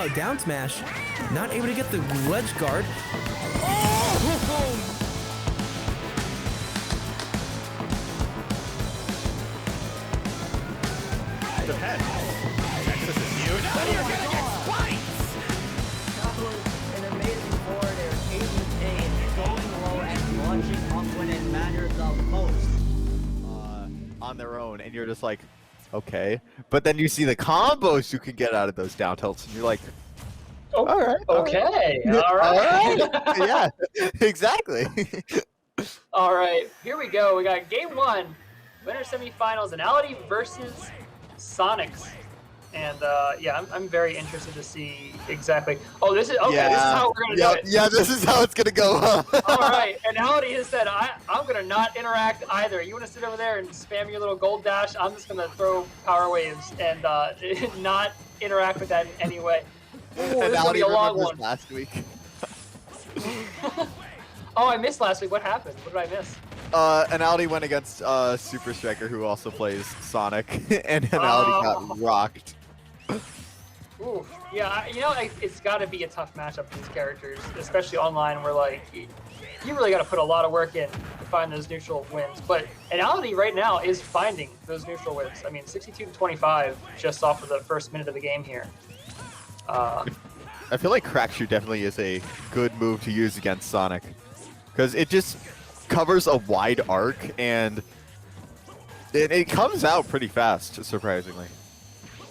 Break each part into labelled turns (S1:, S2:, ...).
S1: down smash. Not able to get the ledge guard. Oh!
S2: The pen. Nexus is huge. But you're gonna get spikes!
S3: An amazing forward air, taking pain, going low and launching up when it matters the most.
S4: On their own, and you're just like, okay. But then you see the combos you can get out of those down tilts, and you're like,
S5: Oh,
S4: all right.
S5: okay.
S4: All right. Yeah, exactly.
S5: All right, here we go. We got game one, winner semifinals, Anality versus Sonix. And yeah, I'm very interested to see exactly. Oh, this is okay.
S4: Yeah.
S5: This is how we're gonna do it.
S4: Yeah, this is how it's gonna go.
S5: All right, Anality has said I'm gonna not interact either. You want to sit over there and spam your little gold dash? I'm just gonna throw power waves and not interact with that in any way. Ooh, this is gonna be a long one.
S4: Last week.
S5: Oh, I missed last week. What happened? What did I miss?
S4: Anality went against Super Striker, who also plays Sonic, and Anality got rocked.
S5: Ooh, yeah, you know, it's got to be a tough matchup for these characters, especially online, where like you really got to put a lot of work in to find those neutral wins. But Anality right now is finding those neutral wins. I mean, 62-25 just off of the first minute of the game here.
S4: I feel like Crackshoot definitely is a good move to use against Sonic, because it just covers a wide arc and it comes out pretty fast, surprisingly.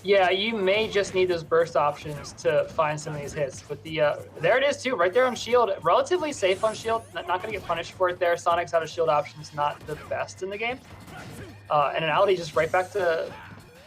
S5: Yeah, you may just need those burst options to find some of these hits. But there it is too, right there on shield. Relatively safe on shield, not gonna get punished for it there. Sonic's out of shield options, not the best in the game. And Anality just right back to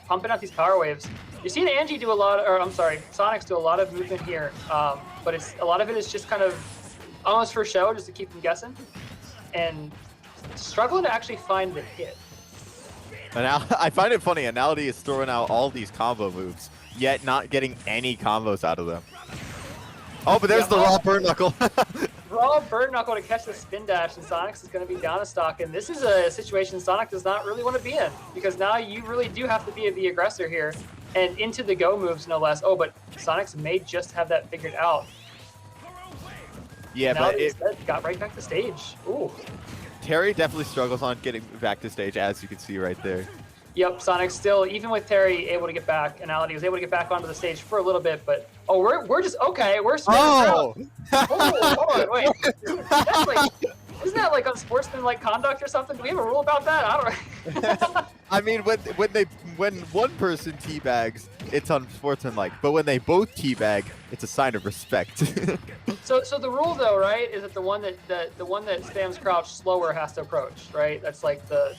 S5: pumping out these power waves. You've seen Angie do a lot, or I'm sorry, Sonix do a lot of movement here, but a lot of it is just kind of almost for show, just to keep them guessing, and struggling to actually find the hit.
S4: And I find it funny, Anality is throwing out all these combo moves, yet not getting any combos out of them. Oh, but there's the raw burn knuckle.
S5: Raw bird knuckle to catch the spin dash, and Sonix is going to be down a stock. And this is a situation Sonic does not really want to be in, because now you really do have to be the aggressor here, and into the go moves no less. Oh, but Sonix may just have that figured out.
S4: Yeah,
S5: now
S4: but it
S5: got right back to stage. Ooh.
S4: Terry definitely struggles on getting back to stage, as you can see right there.
S5: Yep, Sonix still, even with Terry able to get back, Anality was able to get back onto the stage for a little bit, but we're just okay. We're
S4: oh,
S5: hold on, wait. That's like, isn't that like unsportsmanlike conduct or something? Do we have a rule about that? I don't.
S4: I mean, when one person teabags, it's unsportsmanlike, but when they both teabag, it's a sign of respect.
S5: So the rule though, right, is that the one that spams crouch slower has to approach, right? That's like the.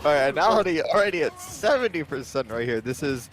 S4: All right, now already at 70% right here. This is,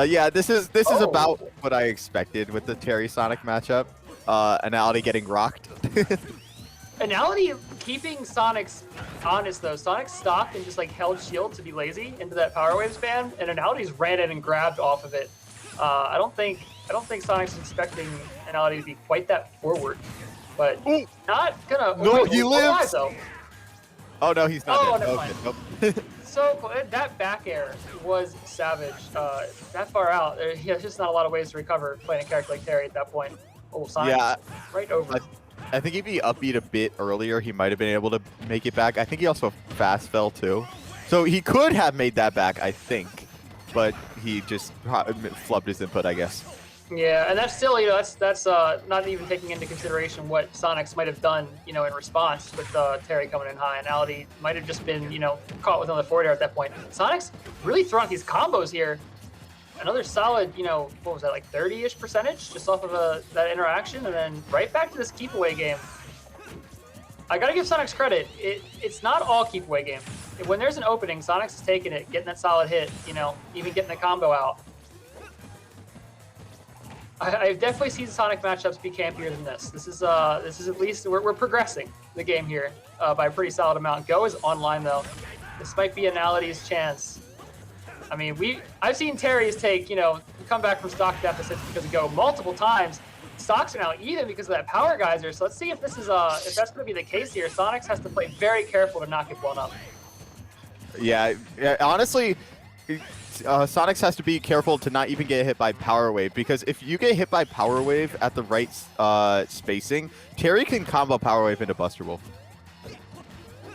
S4: yeah, this is about what I expected with the Terry Sonic matchup. Anality getting rocked.
S5: Anality keeping Sonix honest though. Sonix stopped and just like held shield to be lazy into that power wave spam, and Anality's ran in and grabbed off of it. I don't think Sonix is expecting Anality to be quite that forward, but not gonna.
S4: No, he lives.
S5: Though.
S4: Oh no, he's not.
S5: Oh,
S4: dead.
S5: never
S4: Okay,
S5: mind.
S4: nope.
S5: So that back air was savage. That far out, there's just not a lot of ways to recover playing a character like Terry at that point. Oh, Sonix,
S4: Yeah,
S5: right over.
S4: I think if he upbeat a bit earlier, he might have been able to make it back. I think he also fast fell too, so he could have made that back, I think, but he just flubbed his input, I guess.
S5: Yeah, and that's still, that's not even taking into consideration what Sonix might have done, in response with Terry coming in high. Anality might have just been, caught with another forward air at that point. Sonix really throwing out these combos here. Another solid, what was that, like 30-ish percentage just off of that interaction, and then right back to this keep away game. I gotta give Sonix credit. It's not all keep away game. When there's an opening, Sonix is taking it, getting that solid hit, even getting the combo out. I've definitely seen Sonic matchups be campier than this. This is at least we're progressing the game here by a pretty solid amount. Go is online though. This might be Anality's chance. I mean, I've seen Terry's take, come back from stock deficits because of Go multiple times. Stocks are now even because of that power geyser. So let's see if this is if that's going to be the case here. Sonix has to play very careful to not get blown up.
S4: Yeah, honestly, Sonix has to be careful to not even get hit by Power Wave, because if you get hit by Power Wave at the right spacing, Terry can combo Power Wave into Buster Wolf.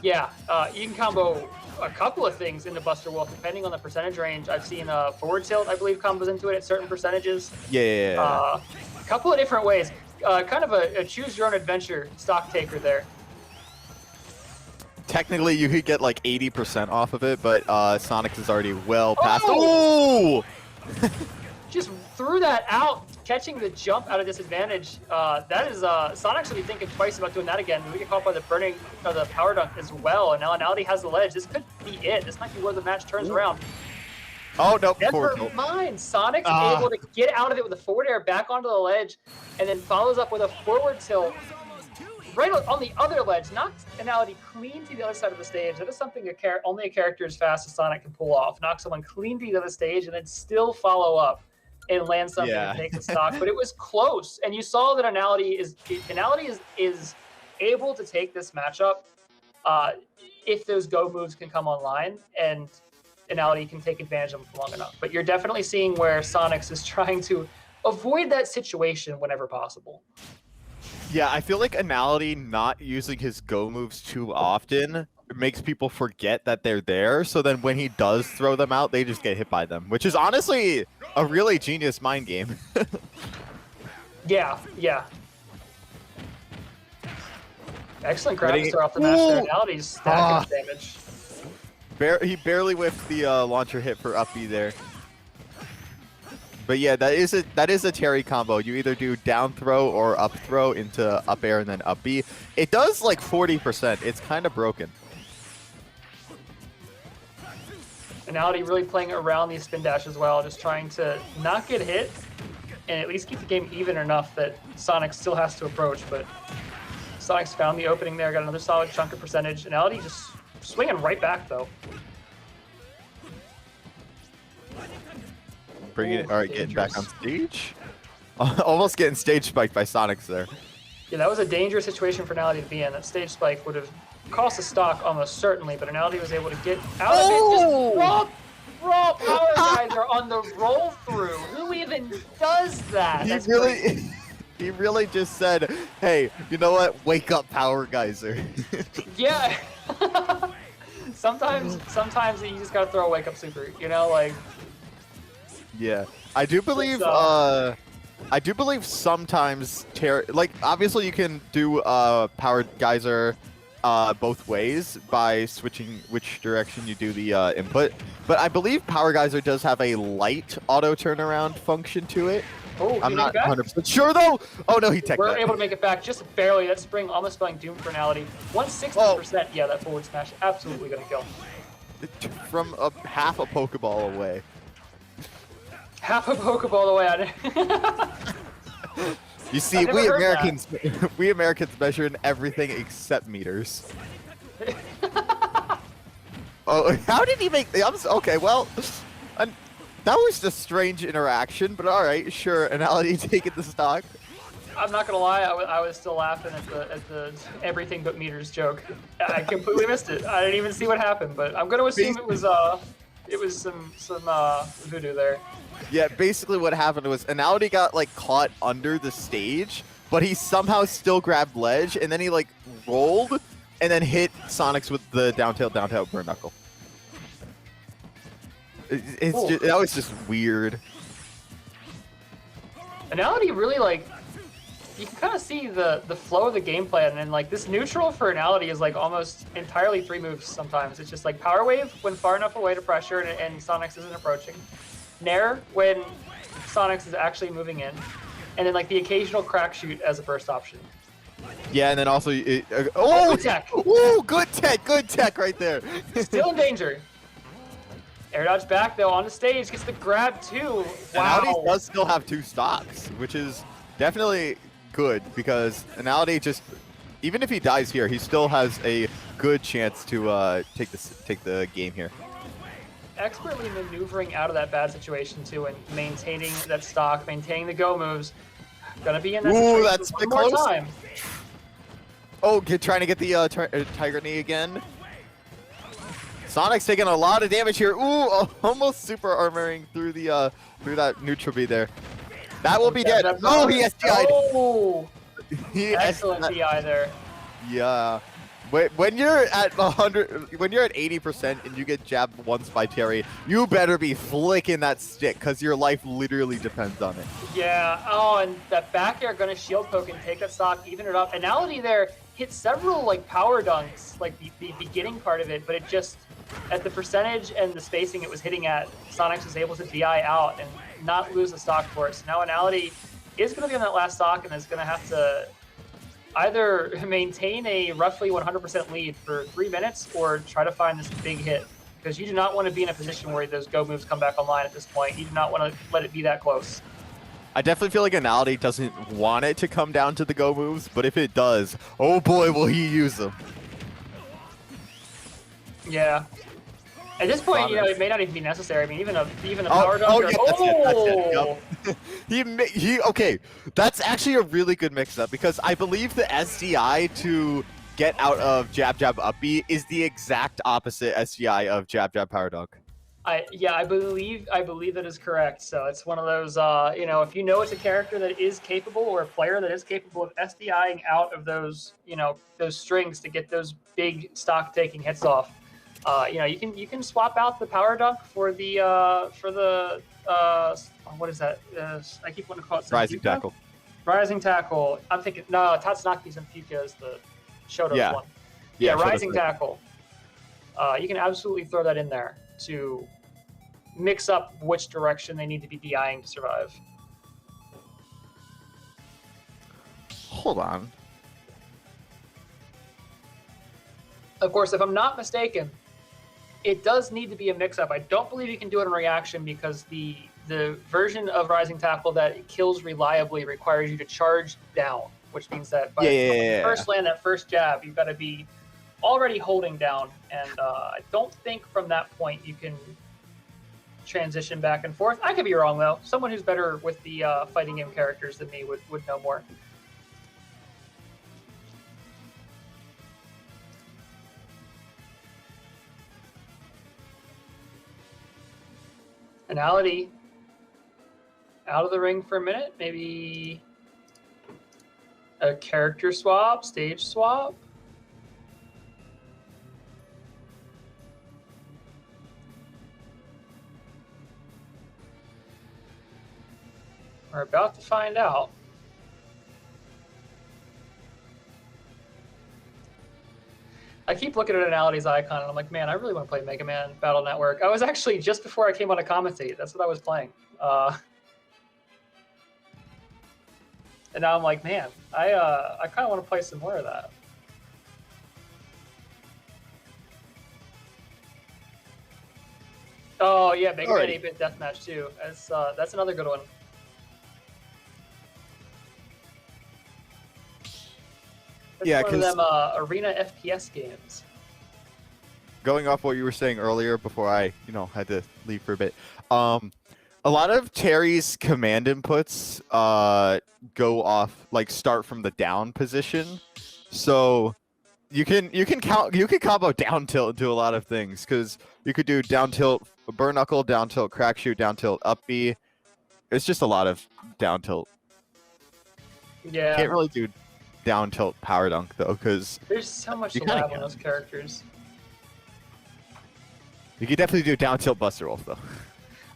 S5: Yeah, you can combo a couple of things into Buster Wolf depending on the percentage range. I've seen forward tilt, I believe, combos into it at certain percentages.
S4: Yeah.
S5: A couple of different ways. Kind of a choose your own adventure stock taker there.
S4: Technically, you could get like 80% off of it, but Sonix is already well past.
S5: Oh!
S4: Oh!
S5: Just threw that out, catching the jump out of disadvantage. That is Sonix will be thinking twice about doing that again. We get caught by the burning or the power dunk as well, and now Anality has the ledge. This could be it. This might be where the match turns around.
S4: Oh no!
S5: Never mind. Sonix able to get out of it with a forward air back onto the ledge, and then follows up with a forward tilt right on the other ledge. Knocks Anality clean to the other side of the stage. That is something only a character as fast as Sonic can pull off. Knock someone clean to the other stage and then still follow up and land something and take the stock. But it was close, and you saw that Anality is able to take this matchup if those go moves can come online, and Anality can take advantage of them for long enough. But you're definitely seeing where Sonix is trying to avoid that situation whenever possible.
S4: Yeah, I feel like Anality not using his go moves too often makes people forget that they're there, so then when he does throw them out, they just get hit by them, which is honestly a really genius mind game.
S5: Yeah. Excellent grab to start off the match there. Anality's stacking his damage.
S4: He barely whiffed the launcher hit for up B there. But yeah, that is a Terry combo. You either do down throw or up throw into up air and then up B. It does like 40%. It's kind of broken.
S5: Anality really playing around these spin dash as well, just trying to not get hit and at least keep the game even enough that Sonix still has to approach. But Sonix found the opening there, got another solid chunk of percentage. Anality just swinging right back though.
S4: Bringing it, all right, getting back on stage. Almost getting stage spiked by Sonix there.
S5: Yeah, that was a dangerous situation for Anality to be in. That stage spike would have cost a stock almost certainly, but Anality was able to get out of it. Just raw power guys are on the roll through. Who even does that?
S4: He really just said, "Hey, you know what? Wake up, Power Geyser."
S5: Yeah. Sometimes you just gotta throw a wake up super. You know, like.
S4: Yeah, I do believe. I do believe sometimes like obviously you can do Power Geyser both ways by switching which direction you do the input, but I believe Power Geyser does have a light auto turnaround function to it.
S5: Oh,
S4: I'm not 100% sure though. Oh no, he teched
S5: We're
S4: that.
S5: able to make it back just barely. That spring almost spelling doom for Anality. 160%. Yeah, that forward smash absolutely gonna kill.
S4: From half a Pokeball away.
S5: Half a Pokeball away on it.
S4: You see, we Americans measure in everything except meters. Oh, how did he make? Okay, well, that was a strange interaction, but all right, sure. Anality taking the stock.
S5: I'm not gonna lie, I was still laughing at the everything but meters joke. I completely missed it. I didn't even see what happened, but I'm gonna assume it was some voodoo there.
S4: Yeah, basically what happened was Anality got like caught under the stage, but he somehow still grabbed ledge, and then he like rolled, and then hit Sonix with the down tilt burn knuckle. That was just weird.
S5: Anality really like, you can kind of see the flow of the gameplay, and then like this neutral for Anality is like almost entirely 3 moves sometimes. It's just like Power Wave when far enough away to pressure and Sonix isn't approaching. Nair when Sonix is actually moving in, and then like the occasional crack shoot as a first option.
S4: Yeah, and then also
S5: good tech.
S4: Ooh, good tech right there.
S5: Still in danger. Air dodge back though on the stage, gets the grab too. Wow.
S4: Anality does still have 2 stocks, which is definitely good because Anality just, even if he dies here, he still has a good chance to take the game here.
S5: Expertly maneuvering out of that bad situation too, and maintaining that stock, maintaining the go moves. Gonna be in that situation
S4: that's
S5: one more
S4: close.
S5: time.
S4: Oh, trying to get the Tiger Knee again. Sonic's taking a lot of damage here. Ooh, almost super armoring through the through that neutral B there. That will be dead. Oh, he SDI'd.
S5: Oh,
S4: He
S5: excellent
S4: SDI'd.
S5: DI there.
S4: Yeah. When you're at 100, when you're at 80% and you get jabbed once by Terry, you better be flicking that stick because your life literally depends on it.
S5: Yeah. Oh, and that back air gonna shield poke and take that stock, even it up. Anality there hit several like power dunks, like the beginning part of it, but it just at the percentage and the spacing it was hitting at, Sonix was able to DI out and not lose the stock for it. So now Anality is gonna be on that last stock and is gonna have to either maintain a roughly 100% lead for 3 minutes or try to find this big hit, because you do not want to be in a position where those go moves come back online at this point. You do not want to let it be that close.
S4: I definitely feel like Anality doesn't want it to come down to the go moves, but if it does, oh boy, will he use them.
S5: Yeah. At this point, you know, it may not even be necessary. I mean, even a power dunk.
S4: Yeah, that's it. Yep. Okay, that's actually a really good mix-up because I believe the SDI to get out of jab jab up B is the exact opposite SDI of jab jab power dunk.
S5: I believe that is correct. So it's one of those, you know, if you know it's a character that is capable or a player that is capable of SDIing out of those, you know, those strings to get those big stock taking hits off. You know, you can swap out the power dunk for the what is that? I keep wanting to call it
S4: Rising tackle.
S5: Rising tackle. I'm thinking no, Tatsunaki's and Fuka is the Shoto's one. Yeah, rising tackle. You can absolutely throw that in there to mix up which direction they need to be DIing to survive.
S4: Hold on.
S5: Of course, if I'm not mistaken, it does need to be a mix-up. I don't believe you can do it in reaction because the version of Rising Tackle that kills reliably requires you to charge down, which means that by the time you first land that first jab, you've got to be already holding down. And I don't think from that point you can transition back and forth. I could be wrong, though. Someone who's better with the fighting game characters than me would know more. Anality out of the ring for a minute, maybe a character swap, stage swap. We're about to find out. I keep looking at Anality's icon and I'm like, man, I really want to play Mega Man Battle Network. I was actually, just before I came on to commentate, that's what I was playing. And now I'm like, man, I kind of want to play some more of that. Oh yeah, Mega Man 8-Bit Deathmatch too. That's another good one. That's one of them arena FPS games.
S4: Going off what you were saying earlier before I, had to leave for a bit. A lot of Terry's command inputs start from the down position. So you can combo down tilt and do a lot of things because you could do down tilt burn knuckle, down tilt crack shoot, down tilt up B. It's just a lot of down tilt.
S5: Yeah.
S4: Can't really do down tilt power dunk though, because
S5: there's so much to lab on those characters.
S4: You could definitely do down tilt buster roll though.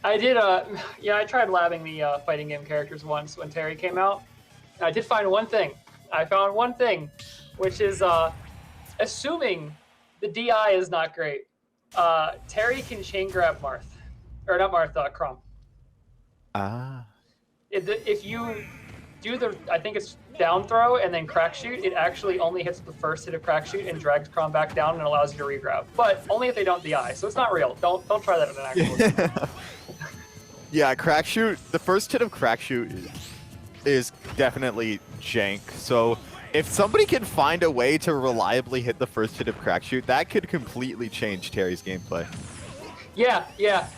S5: I did I tried labbing the fighting game characters once when Terry came out. I did find one thing. I found one thing, which is assuming the DI is not great. Terry can chain grab Marth, or not Marth, Crumb. If you do I think it's down throw and then crack shoot, it actually only hits the first hit of crack shoot and drags Crumb back down and allows you to regrab. But only if they don't DI, so it's not real. Don't try that in an actual game.
S4: Yeah, crack shoot. The first hit of crack shoot is definitely jank. So if somebody can find a way to reliably hit the first hit of crack shoot, that could completely change Terry's gameplay.
S5: Yeah.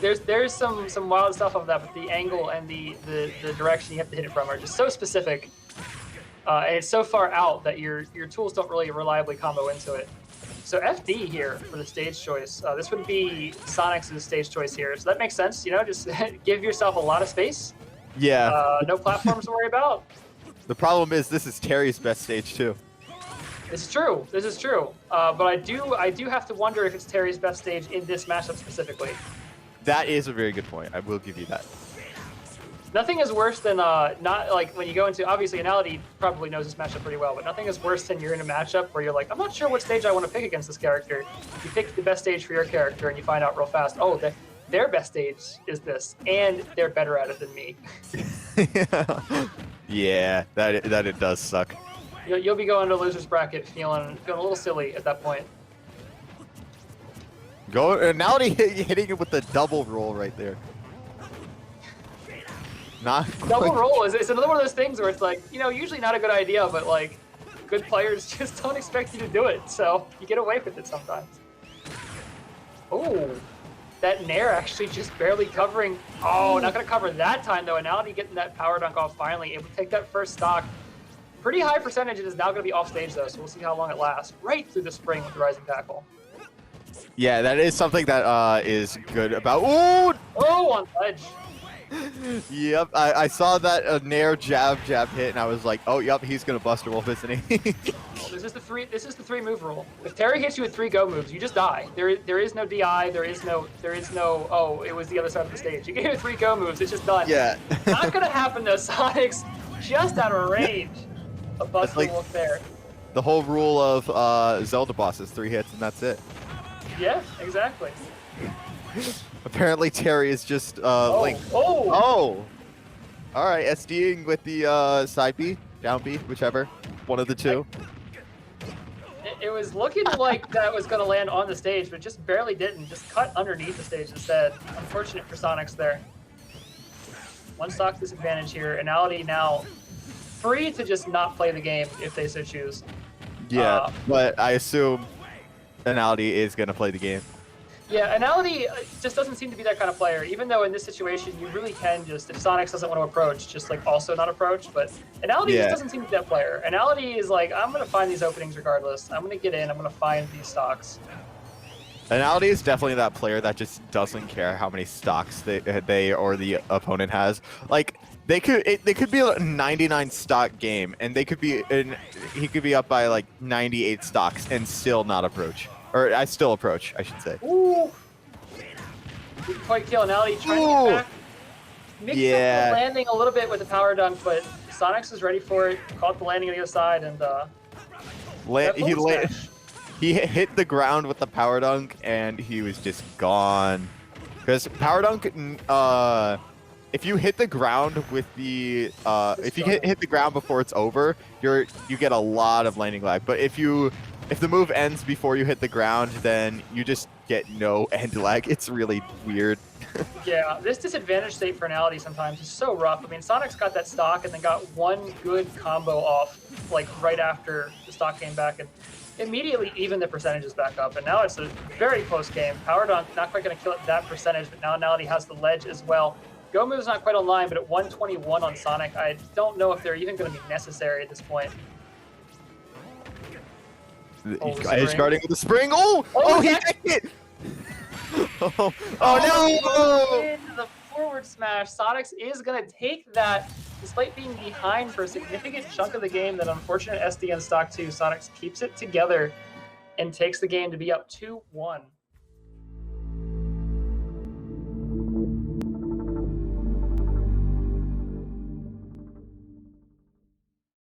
S5: There's some wild stuff of that, but the angle and the direction you have to hit it from are just so specific, and it's so far out that your tools don't really reliably combo into it. So FD here for the stage choice. This would be Sonix's stage choice here. So that makes sense. You know, just give yourself a lot of space.
S4: Yeah.
S5: No platforms to worry about.
S4: The problem is this is Terry's best stage too.
S5: This is true. This is true. But I do have to wonder if it's Terry's best stage in this matchup specifically.
S4: That is a very good point. I will give you that.
S5: Nothing is worse than not like when you go into, obviously Anality probably knows this matchup pretty well, but nothing is worse than you're in a matchup where you're like, I'm not sure what stage I want to pick against this character. You pick the best stage for your character and you find out real fast, oh, their best stage is this, and they're better at it than me.
S4: Yeah, that it does suck.
S5: You'll be going to losers bracket feeling a little silly at that point.
S4: Go Anality hitting it with the double roll right there. Not
S5: Double roll is another one of those things where it's like, you know, usually not a good idea, but like good players just don't expect you to do it, so you get away with it sometimes. Oh, that Nair actually just barely covering. Oh, not gonna cover that time though. Anality getting that power dunk off finally, able to take that first stock. Pretty high percentage. It is now gonna be off stage though, so we'll see how long it lasts. Right through the spring with the rising tackle.
S4: Yeah, that is something that is good about. Ooh!
S5: Oh, on ledge.
S4: Yep, I saw that Nair jab hit, and I was like, oh, yep, he's gonna Buster Wolf, isn't he?
S5: Well, this is the three move rule. If Terry hits you with 3 go moves, you just die. There is no DI. There is no. Oh, it was the other side of the stage. You get hit with 3 go moves, it's just done.
S4: Yeah.
S5: Not gonna happen though. Sonix just out of range. A Buster
S4: like
S5: Wolf there.
S4: The whole rule of Zelda bosses, 3 hits and that's it.
S5: Yeah, exactly.
S4: Apparently Terry is just Link.
S5: Oh.
S4: Oh! Alright, SDing with the side B, down B, whichever. One of the two.
S5: It was looking like that was going to land on the stage, but just barely didn't. Just cut underneath the stage instead. Unfortunate for Sonix there. One stock disadvantage here. Anality now free to just not play the game if they so choose.
S4: Yeah, but I assume Anality is going to play the game.
S5: Yeah, Anality just doesn't seem to be that kind of player, even though in this situation you really can just, if Sonix doesn't want to approach, just like also not approach, but Anality just doesn't seem to be that player. Anality is like, I'm going to find these openings regardless. I'm going to get in, I'm going to find these stocks.
S4: Anality is definitely that player that just doesn't care how many stocks they or the opponent has. Like, they could be a 99 stock game, and he could be up by like 98 stocks and still not approach. Or I still approach, I should say.
S5: Ooh. Good point kill. Anality trying to get back. Mixed up the landing a little bit with the power dunk, but Sonix is ready for it. Caught the landing on the other side, and
S4: he hit the ground with the power dunk, and he was just gone. Because power dunk, if you hit the ground with the, if you hit the ground before it's over, you get a lot of landing lag. But if the move ends before you hit the ground, then you just get no end lag. It's really weird.
S5: Yeah, this disadvantage state for Anality sometimes is so rough. I mean, Sonix got that stock and then got one good combo off, like right after the stock came back, and immediately even the percentages back up. And now it's a very close game. Power dunk not quite going to kill it that percentage, but now Anality has the ledge as well. Go move's not quite online, but at 121 on Sonic, I don't know if they're even going to be necessary at this point.
S4: He's guarding with the spring. Oh, he took it! Oh no!
S5: Into the forward smash. Sonix is going to take that, despite being behind for a significant chunk of the game. That unfortunate SD in stock 2. Sonix keeps it together and takes the game to be up 2-1.